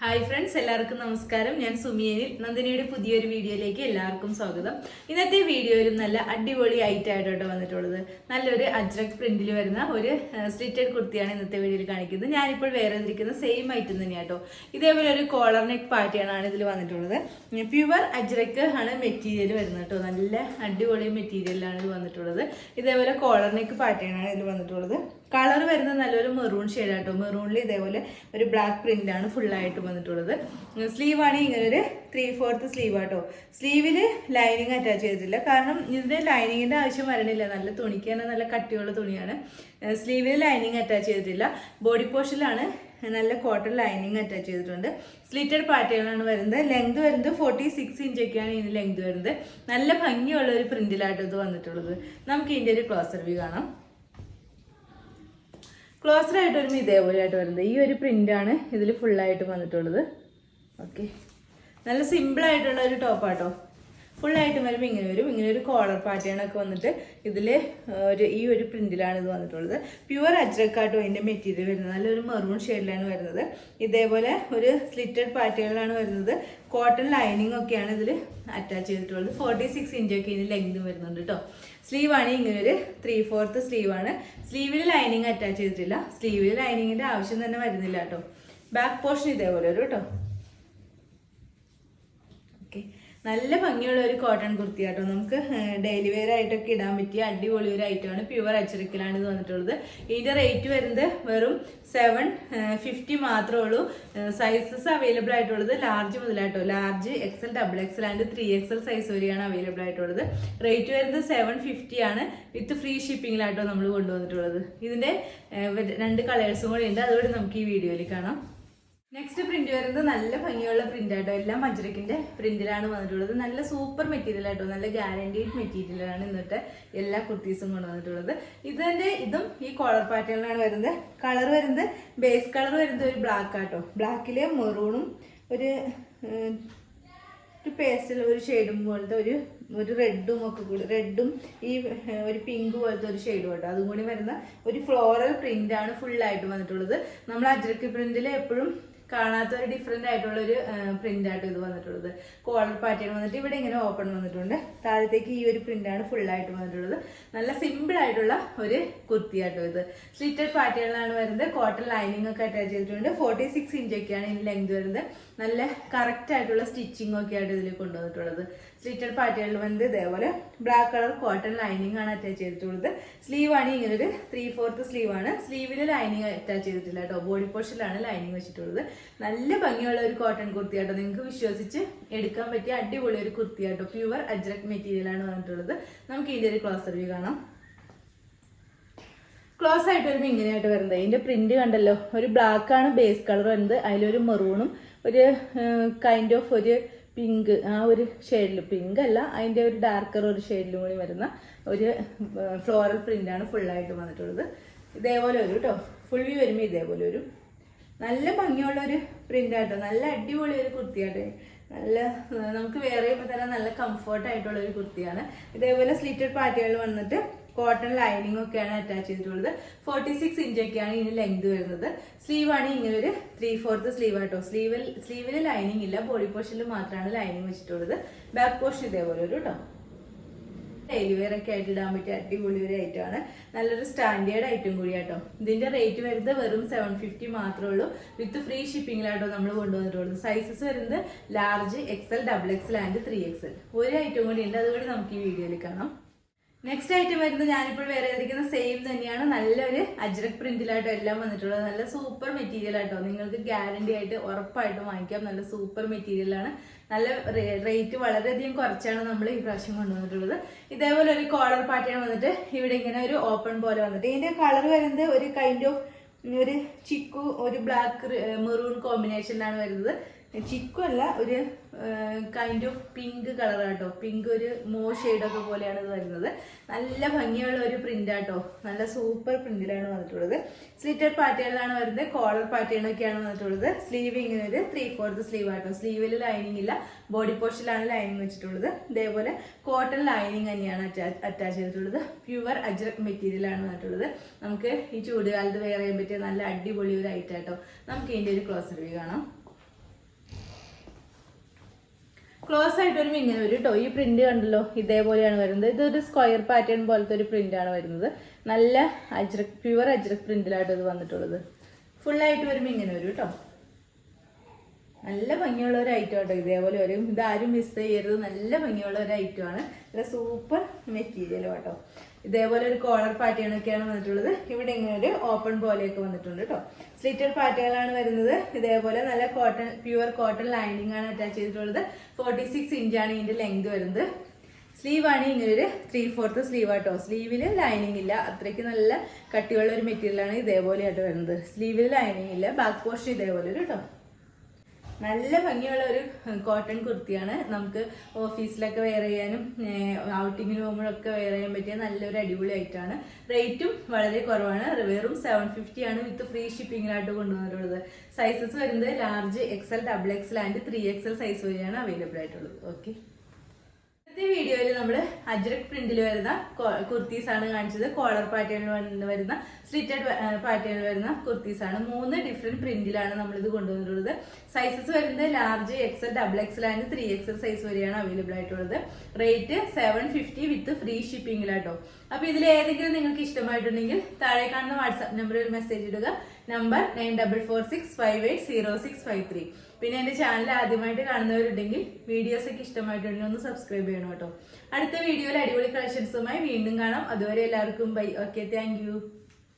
Hi friends, എല്ലാവർക്കും നമസ്കാരം. ഞാൻ സുമിയനിൽ നന്ദിനിയുടെ പുതിയൊരു വീഡിയോയിലേക്ക് എല്ലാവർക്കും സ്വാഗതം. ഇന്നത്തെ വീഡിയോയിലും നല്ല അടിപൊളി ഐറ്റായിട്ടോ വന്നിട്ടുള്ളത്. നല്ലൊരു അജ്രക് പ്രിന്റിൽ വരുന്ന ഒരു സ്ലിറ്റഡ് കുർത്തിയാണ് ഇന്നത്തെ വീഡിയോയിൽ കാണിക്കുന്നത്. ഞാനിപ്പോൾ വേറെ ഇരിക്കുന്ന സെയിം ഐറ്റം തന്നെയാട്ടോ. ഇതേപോലെ ഒരു കോളർ നെക്ക് പാറ്റേണാണ് ഇതിൽ വന്നിട്ടുള്ളത്. പ്യുവർ അജ്രക് ആണ് മെറ്റീരിയൽ വരുന്നത് കേട്ടോ. നല്ല അടിപൊളി മെറ്റീരിയലാണ് ഇത് വന്നിട്ടുള്ളത്. ഇതേപോലെ കോളർ നെക്ക് പാറ്റേണാണ് ഇതിൽ വന്നിട്ടുള്ളത്. കളർ വരുന്നത് നല്ലൊരു മെറൂൺ ഷെയ്ഡാട്ടോ. മെറൂണിൽ ഇതേപോലെ ഒരു ബ്ലാക്ക് പ്രിന്റാണ് ഫുള്ളായിട്ട് വന്നിട്ടുള്ളത്. സ്ലീവാണ് ഇങ്ങനെ ഒരു 3/4 സ്ലീവ് ആട്ടോ. സ്ലീവിൽ ലൈനിങ് അറ്റാച്ച് ചെയ്തിട്ടില്ല, കാരണം ഇതിന്റെ ലൈനിങ്ങിന്റെ ആവശ്യം വരണില്ല. നല്ല തുണിക്ക് തന്നെ നല്ല കട്ടിയുള്ള തുണിയാണ്. സ്ലീവിൽ ലൈനിങ് അറ്റാച്ച് ചെയ്തിട്ടില്ല. ബോഡി പോർഷനിലാണ് നല്ല കോട്ടൺ ലൈനിങ് അറ്റാച്ച് ചെയ്തിട്ടുണ്ട്. സ്ലിറ്റഡ് പാറ്റേണാണ് വരുന്നത്. ലെങ്ത് വരുന്നത് 46 ഇഞ്ചൊക്കെയാണ് ഇതിന് ലെങ്ത് വരുന്നത്. നല്ല ഭംഗിയുള്ള ഒരു പ്രിന്റിലാട്ടോ ഇത് വന്നിട്ടുള്ളത്. നമുക്ക് ഇതിന്റെ ഒരു ക്ലോസർ വ്യൂ കാണാം. ക്ലോസർ ആയിട്ട് വരുമ്പോൾ ഇതേപോലെ ആയിട്ട് വരുന്നത് ഈ ഒരു പ്രിന്റാണ് ഇതിൽ ഫുള്ളായിട്ട് വന്നിട്ടുള്ളത്. ഓക്കെ, നല്ല സിമ്പിൾ ആയിട്ടുള്ള ഒരു ടോപ്പാട്ടോ. ഫുള്ളായിട്ട് വരുമ്പോൾ ഇങ്ങനെ വരും. ഇങ്ങനെ ഒരു കോളർ പാറ്റേൺ ഒക്കെ വന്നിട്ട് ഇതിൽ ഈ ഒരു പ്രിന്റിലാണ് ഇത് വന്നിട്ടുള്ളത്. പ്യുവർ അജ്രക്കാട്ടോ ഇതിൻ്റെ മെറ്റീരിയൽ വരുന്നത്. നല്ലൊരു മെറൂൺ ഷെയ്ഡിലാണ് വരുന്നത്. ഇതേപോലെ ഒരു സ്ലിറ്റഡ് പാറ്റേണിലാണ് വരുന്നത്. കോട്ടൺ ലൈനിങ് ഒക്കെയാണ് ഇതിൽ അറ്റാച്ച് ചെയ്തിട്ടുള്ളത്. 46 ഇഞ്ചൊക്കെ ഇതിന് ലെങ്ത് വരുന്നുണ്ട് കേട്ടോ. സ്ലീവാണ് ഇങ്ങനെ ഒരു 3/4 സ്ലീവാണ്. സ്ലീവിൽ ലൈനിങ് അറ്റാച്ച് ചെയ്തിട്ടില്ല. സ്ലീവിൽ ലൈനിങ്ങിന്റെ ആവശ്യം തന്നെ വരുന്നില്ല കേട്ടോ. ബാക്ക് പോർഷൻ ഇതേപോലെ ഒരു കേട്ടോ. ഓക്കെ, നല്ല ഭംഗിയുള്ള ഒരു കോട്ടൺ കുർത്തി ആട്ടോ. നമുക്ക് ഡെയിലി വെയർ ആയിട്ടൊക്കെ ഇടാൻ പറ്റിയ അടിപൊളി ഒരു ഐറ്റമാണ്. പ്യുവർ അച്ചറിക്കലാണ് ഇത് വന്നിട്ടുള്ളത്. ഇതിന്റെ റേറ്റ് വരുന്നത് വെറും 750 മാത്രമേ ഉള്ളൂ. സൈസസ് അവൈലബിൾ ആയിട്ടുള്ളത് ലാർജ് മുതലായിട്ടോ. Large, XL, XXL and 3XL size വരെയാണ് അവൈലബിൾ ആയിട്ടുള്ളത്. റേറ്റ് വരുന്നത് 750 ആണ്. വിത്ത് ഫ്രീ ഷിപ്പിങ്ങിലായിട്ടോ നമ്മൾ കൊണ്ടുവന്നിട്ടുള്ളത്. ഇതിന്റെ 2 കളേഴ്സും കൂടി ഉണ്ട്. അതുകൂടി നമുക്ക് ഈ വീഡിയോയിൽ കാണാം. നെക്സ്റ്റ് പ്രിന്റ് വരുന്നത് നല്ല ഭംഗിയുള്ള പ്രിന്റ് ആട്ടോ. എല്ലാം അജ്രക്കിന്റെ പ്രിന്റിലാണ് വന്നിട്ടുള്ളത്. നല്ല സൂപ്പർ മെറ്റീരിയൽ ആട്ടോ. നല്ല ഗ്യാരണ്ടീഡ് മെറ്റീരിയലാണ് ഇന്നത്തെ എല്ലാ കുർത്തീസും കൊണ്ടുവന്നിട്ടുള്ളത്. ഇതും ഈ കോളർ പാറ്റേണിലാണ് വരുന്നത്. കളർ വരുന്നത് ബേസ് കളർ വരുന്നത് ഒരു ബ്ലാക്ക് ആട്ടോ. ബ്ലാക്കില് മെറൂണും ഒരു പേസ്റ്റൽ ഒരു ഷെയ്ഡും പോലത്തെ ഒരു റെഡും ഒക്കെ കൂടി, റെഡും ഈ ഒരു പിങ്ക് പോലത്തെ ഒരു ഷെയ്ഡും കേട്ടോ. അതും കൂടി വരുന്ന ഒരു ഫ്ലോറൽ പ്രിന്റ് ആണ് ഫുള്ളായിട്ട് വന്നിട്ടുള്ളത്. നമ്മൾ അജ്രക്ക് പ്രിന്റിൽ എപ്പോഴും കാണാത്ത ഒരു ഡിഫറെന്റ് ആയിട്ടുള്ള ഒരു പ്രിന്റ് ആയിട്ട് ഇത് വന്നിട്ടുള്ളത്. കോളർ പാറ്റേൺ വന്നിട്ട് ഇവിടെ ഇങ്ങനെ ഓപ്പൺ വന്നിട്ടുണ്ട്. താഴത്തേക്ക് ഈ ഒരു പ്രിന്റ് ആണ് ഫുള്ളായിട്ട് വന്നിട്ടുള്ളത്. നല്ല സിമ്പിൾ ആയിട്ടുള്ള ഒരു കുർത്തി ആട്ടോ ഇത്. സ്ലിറ്റഡ് പാറ്റേണിലാണ് വരുന്നത്. കോട്ടൺ ലൈനിങ് ഒക്കെ അറ്റാച്ച് ചെയ്തിട്ടുണ്ട്. 46 ഇഞ്ചൊക്കെയാണ് ഇതിന് ലെങ്ത് വരുന്നത്. നല്ല കറക്റ്റ് ആയിട്ടുള്ള സ്റ്റിച്ചിങ് ഒക്കെ ആയിട്ട് ഇതിൽ കൊണ്ടുവന്നിട്ടുള്ളത്. സ്ലിറ്റഡ് പാറ്റേണിൽ വന്നത് ഇതേപോലെ ബ്ലാക്ക് കളർ കോട്ടൺ ലൈനിങ് ആണ് അറ്റാച്ച് ചെയ്തിട്ടുള്ളത്. സ്ലീവ് ആണ് ഇങ്ങനെ ഒരു 3/4 സ്ലീവ് ആണ്. സ്ലീവിൽ ലൈനിങ് അറ്റാച്ച് ചെയ്തിട്ടില്ല കേട്ടോ. ബോഡി പോർഷനിലാണ് ലൈനിങ് വെച്ചിട്ടുള്ളത്. നല്ല ഭംഗിയുള്ള ഒരു കോട്ടൺ കുർത്തി ആട്ടോ. നിങ്ങൾക്ക് വിശ്വസിച്ച് എടുക്കാൻ പറ്റിയ അടിപൊളി ഒരു കുർത്തി ആട്ടോ. പ്യുവർ അജ്രക് മെറ്റീരിയൽ ആണ് വന്നിട്ടുള്ളത്. നമുക്ക് ഇതിന്റെ ഒരു ക്ലോസർ വ്യൂ കാണാം. ക്ലോസ് ആയിട്ട് വരുമ്പോൾ ഇങ്ങനെയായിട്ട് വരുന്നത്. ഇതിന്റെ പ്രിന്റ് കണ്ടല്ലോ. ഒരു ബ്ലാക്ക് ആണ് ബേസ് കളർ വരുന്നത്. അതിലൊരു മെറൂണും ഒരു കൈൻഡ് ഓഫ് ഒരു പിങ്ക്, ആ ഒരു ഷെയ്ഡിൽ, പിങ്ക് അല്ല, അതിന്റെ ഒരു ഡാർക്കർ ഒരു ഷെയ്ഡിലും കൂടി വരുന്ന ഒരു ഫ്ലോറൽ പ്രിന്റ് ആണ് ഫുള്ളായിട്ട് വന്നിട്ടുള്ളത്. ഇതേപോലെ ഒരു കേട്ടോ. ഫുൾ വ്യൂ വരുമ്പോൾ ഇതേപോലെ ഒരു നല്ല ഭംഗിയുള്ള ഒരു പ്രിന്റ് ആട്ടോ. നല്ല അടിപൊളി ഒരു കുർത്തിയാട്ടോ. നല്ല നമുക്ക് വേറെ ചെയ്യുമ്പോൾ തന്നെ നല്ല കംഫർട്ട് ആയിട്ടുള്ള ഒരു കുർത്തിയാണ്. ഇതേപോലെ സ്ലിറ്റഡ് പാറ്റേണിൽ വന്നിട്ട് കോട്ടൺ ലൈനിങ് ഒക്കെയാണ് അറ്റാച്ച് ചെയ്തിട്ടുള്ളത്. 46 ഇഞ്ചൊക്കെയാണ് ഇതിന് ലെങ്ത് വരുന്നത്. സ്ലീവാണ് ഇങ്ങനെ ഒരു 3/4 സ്ലീവ് ആട്ടോ. സ്ലീവിൽ ലൈനിങ് ഇല്ല. ബോഡി പോർഷനിൽ മാത്രമാണ് ലൈനിങ് വെച്ചിട്ടുള്ളത്. ബാക്ക് പോർഷൻ ഇതേപോലെ ഒരു കേട്ടോ. ഡെയിലി വെയർ ഒക്കെ ആയിട്ട് ഇടാൻ പറ്റിയ അടിപൊളി ഒരു ഐറ്റം ആണ്. നല്ലൊരു സ്റ്റാൻഡേർഡ് ഐറ്റം കൂടി ആട്ടോ. ഇതിന്റെ റേറ്റ് വരുന്നത് വെറും 750 മാത്രമേ ഉള്ളൂ. വിത്ത് ഫ്രീ ഷിപ്പിംഗിലാട്ടോ നമ്മൾ കൊണ്ടുവന്നിട്ടുള്ളത്. സൈസസ് വരുന്നത് large, XL, XXL and 3XL. ഒരു ഐറ്റം കൂടി ഉണ്ട്. അതുകൂടി നമുക്ക് ഈ വീഡിയോയിൽ കാണാം. നെക്സ്റ്റ് ഐറ്റം വരുന്നത് ഞാനിപ്പോൾ വേറെ ചെയ്തിരിക്കുന്ന സെയിം തന്നെയാണ്. നല്ലൊരു അജ്രക് പ്രിന്റിലായിട്ടോ എല്ലാം വന്നിട്ടുള്ളത്. നല്ല സൂപ്പർ മെറ്റീരിയൽ ആട്ടോ. നിങ്ങൾക്ക് ഗ്യാരണ്ടി ആയിട്ട് ഉറപ്പായിട്ടും വാങ്ങിക്കാം. നല്ല സൂപ്പർ മെറ്റീരിയലാണ്. നല്ല റേറ്റ് വളരെയധികം കുറച്ചാണ് നമ്മൾ ഈ പ്രാവശ്യം കൊണ്ടുവന്നിട്ടുള്ളത്. ഇതേപോലെ ഒരു കോളർ പാറ്റേൺ വന്നിട്ട് ഇവിടെ ഇങ്ങനെ ഒരു ഓപ്പൺ പോലെ വന്നിട്ട് ഇതിന്റെ കളർ വരുന്നത് ഒരു കൈൻഡ് ഓഫ് ഒരു ചിക്കു, ഒരു ബ്ലാക്ക് മെറൂൺ കോമ്പിനേഷനിലാണ് വരുന്നത്. ചിക്കു അല്ല, ഒരു കൈൻഡ് ഓഫ് പിങ്ക് കളർ ആട്ടോ. പിങ്ക് ഒരു ഷെയ്ഡൊക്കെ പോലെയാണ് ഇത് വരുന്നത്. നല്ല ഭംഗിയുള്ള ഒരു പ്രിന്റ് ആട്ടോ. നല്ല സൂപ്പർ പ്രിന്റിലാണ് വന്നിട്ടുള്ളത്. സ്ലിറ്റഡ് പാറ്റേണിലാണ് വരുന്നത്. കോളർ പാറ്റേൺ ഒക്കെയാണ് വന്നിട്ടുള്ളത്. സ്ലീവ് ഇങ്ങനെ ഒരു 3/4 സ്ലീവ് ആട്ടോ. സ്ലീവിൽ ലൈനിങ് ഇല്ല. ബോഡി പോർഷനിലാണ് ലൈനിങ് വെച്ചിട്ടുള്ളത്. ഇതേപോലെ കോട്ടൺ ലൈനിങ് തന്നെയാണ് അറ്റാച്ച് ചെയ്തിട്ടുള്ളത്. പ്യുവർ അജ്രക് മെറ്റീരിയൽ ആണ് വന്നിട്ടുള്ളത്. നമുക്ക് ഈ ചൂടുകാലത്ത് വെയർ ചെയ്യാൻ പറ്റിയ നല്ല അടിപൊളി ഒരു ഐറ്റം ആട്ടോ. നമുക്ക് ഇതിന്റെ ഒരു ക്ലോസർ വ്യൂ കാണാം. ക്ലോസ് ആയിട്ട് വരുമ്പോൾ ഇങ്ങനെ വരും കേട്ടോ. ഈ പ്രിന്റ് കണ്ടല്ലോ, ഇതേപോലെയാണ് വരുന്നത്. ഇതൊരു സ്ക്വയർ പാറ്റേൺ പോലത്തെ ഒരു പ്രിന്റ് ആണ് വരുന്നത്. നല്ല അജ്രക്, പ്യുവർ അജ്രക് പ്രിന്റിലായിട്ട് ഇത് വന്നിട്ടുള്ളത്. ഫുള്ളായിട്ട് വരുമ്പോൾ ഇങ്ങനെ വരും കേട്ടോ. നല്ല ഭംഗിയുള്ള ഒരു ഐറ്റം കേട്ടോ. ഇതേപോലെ വരും. ഇതാരും മിസ് ചെയ്യരുത്. നല്ല ഭംഗിയുള്ള ഒരു ഐറ്റമാണ്. ഇത് സൂപ്പർ മെറ്റീരിയലും കേട്ടോ. ഇതേപോലെ ഒരു കോളർ പാറ്റേണൊക്കെയാണ് വന്നിട്ടുള്ളത്. ഇവിടെ ഇങ്ങനെ ഒരു ഓപ്പൺ പോലെയൊക്കെ വന്നിട്ടുണ്ട് കേട്ടോ. സ്ലിറ്റഡ് പാറ്റേണാണ് വരുന്നത്. ഇതേപോലെ നല്ല കോട്ടൺ, പ്യുവർ കോട്ടൺ ലൈനിങ് ആണ് അറ്റാച്ച് ചെയ്തിട്ടുള്ളത്. 46 ഇഞ്ചാണ് ഇതിന്റെ ലെങ്ത് വരുന്നത്. സ്ലീവ് ആണ് ഇങ്ങനെ ഒരു 3/4 സ്ലീവ് ആട്ടോ. സ്ലീവില് ലൈനിങ് ഇല്ല. അത്രയ്ക്ക് നല്ല കട്ടിയുള്ള ഒരു മെറ്റീരിയലാണ് ഇതേപോലെ ആയിട്ട് വരുന്നത്. സ്ലീവിൽ ലൈനിങ് ഇല്ല. ബാക്ക് പോർഷൻ ഇതേപോലെ ഒരു കേട്ടോ. നല്ല ഭംഗിയുള്ള ഒരു കോട്ടൺ കുർത്തിയാണ്. നമുക്ക് ഓഫീസിലൊക്കെ വെയർ ചെയ്യാനും ഔട്ടിങ്ങിന് പോകുമ്പോഴൊക്കെ വെയർ ചെയ്യാൻ പറ്റിയ നല്ലൊരു അടിപൊളി ആയിട്ടാണ്. റേറ്റും വളരെ കുറവാണ്. വെറും 750 ആണ് വിത്ത് ഫ്രീ ഷിപ്പിങ്ങിനായിട്ട് കൊണ്ടുവന്നിട്ടുള്ളത്. സൈസസ് വരുന്നത് large, XL, XXL and 3XL size വരെയാണ് അവൈലബിൾ ആയിട്ടുള്ളത്. ഓക്കെ, ഇന്നത്തെ വീഡിയോയിൽ നമ്മൾ അജ്രക് പ്രിന്റിൽ വരുന്ന കുർത്തീസ് ആണ് കാണിച്ചത്. കോളർ പാറ്റേണിൽ വരുന്ന, സ്ലിറ്റഡ് പാറ്റേണിൽ വരുന്ന കുർത്തീസ് ആണ്. 3 ഡിഫറെന്റ് പ്രിന്റിലാണ് നമ്മളിത് കൊണ്ടുവന്നിട്ടുള്ളത്. സൈസസ് വരുന്നത് large, XL, XXL and 3XL size വരെയാണ് അവൈലബിൾ ആയിട്ടുള്ളത്. റേറ്റ് 750 വിത്ത് ഫ്രീ ഷിപ്പിംഗിലാട്ടോ. അപ്പൊ ഇതിൽ ഏതെങ്കിലും നിങ്ങൾക്ക് ഇഷ്ടമായിട്ടുണ്ടെങ്കിൽ താഴെ കാണുന്ന വാട്സാപ്പ് നമ്പറിൽ ഒരു മെസ്സേജ് ഇടുക. നമ്പർ 9446580653. പിന്നെ എന്റെ ചാനൽ ആദ്യമായിട്ട് കാണുന്നവരുണ്ടെങ്കിൽ വീഡിയോസ് ഒക്കെ ഇഷ്ടമായിട്ടുണ്ടെങ്കിൽ ഒന്ന് സബ്സ്ക്രൈബ് ചെയ്യണം കേട്ടോ. അടുത്ത വീഡിയോയിൽ അടിപൊളി കളക്ഷൻസുമായി വീണ്ടും കാണാം. അതുവരെ എല്ലാവർക്കും ബൈ. Okay, thank you.